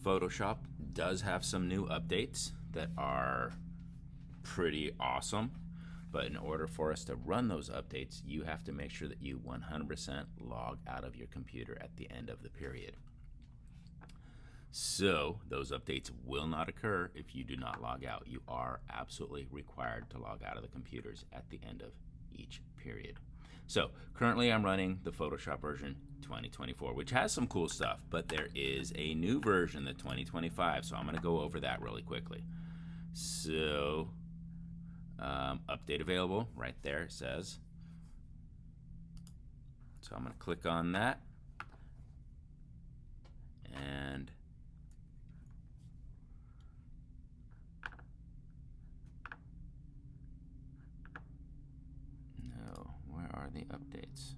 Photoshop does have some new updates that are pretty awesome, but in order for us to run those updates, you have to make sure that you 100% log out of your computer at the end of the period. So those updates will not occur if you do not log out. You are absolutely required to log out of the computers at the end of each period. So currently I'm running the Photoshop version 2024, which has some cool stuff, but there is a new version, the 2025, so I'm going to go over that really quickly. So update available right there, it says. So I'm going to click on that, and no, where are the updates?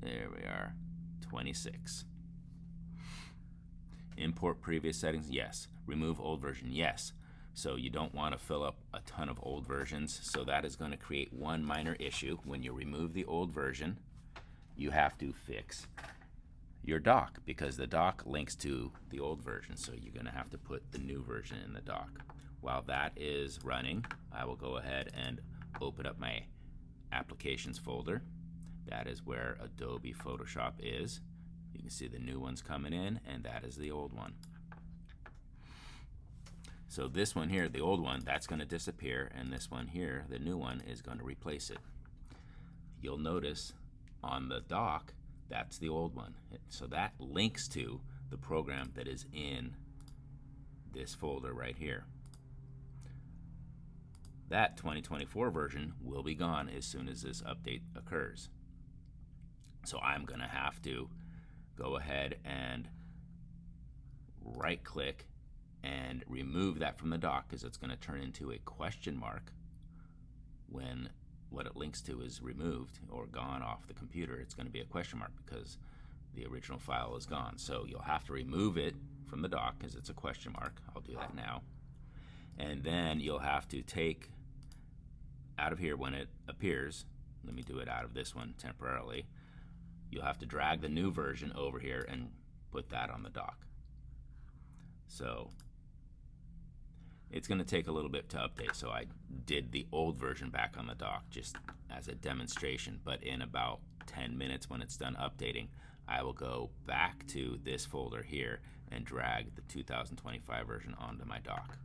There we are, 26. Import previous settings, yes. Remove old version, yes. So you don't want to fill up a ton of old versions, so that is going to create one minor issue. When you remove the old version, you have to fix your dock, because the dock links to the old version, so you're going to have to put the new version in the dock. While that is running, I will go ahead and open up my applications folder. That is where Adobe Photoshop is. You can see the new one's coming in, and that is the old one. So this one here, the old one, that's going to disappear, and this one here, the new one, is going to replace it. You'll notice on the dock, that's the old one. So that links to the program that is in this folder right here. That 2024 version will be gone as soon as this update occurs. So I'm going to have to go ahead and right click and remove that from the dock, because it's going to turn into a question mark when what it links to is removed or gone off the computer. It's going to be a question mark because the original file is gone. So you'll have to remove it from the dock because it's a question mark. I'll do that now. And then you'll have to take out of here when it appears. Let me do it out of this one temporarily. You'll have to drag the new version over here and put that on the dock. So it's going to take a little bit to update, so I did the old version back on the dock just as a demonstration, but in about 10 minutes when it's done updating, I will go back to this folder here and drag the 2025 version onto my dock.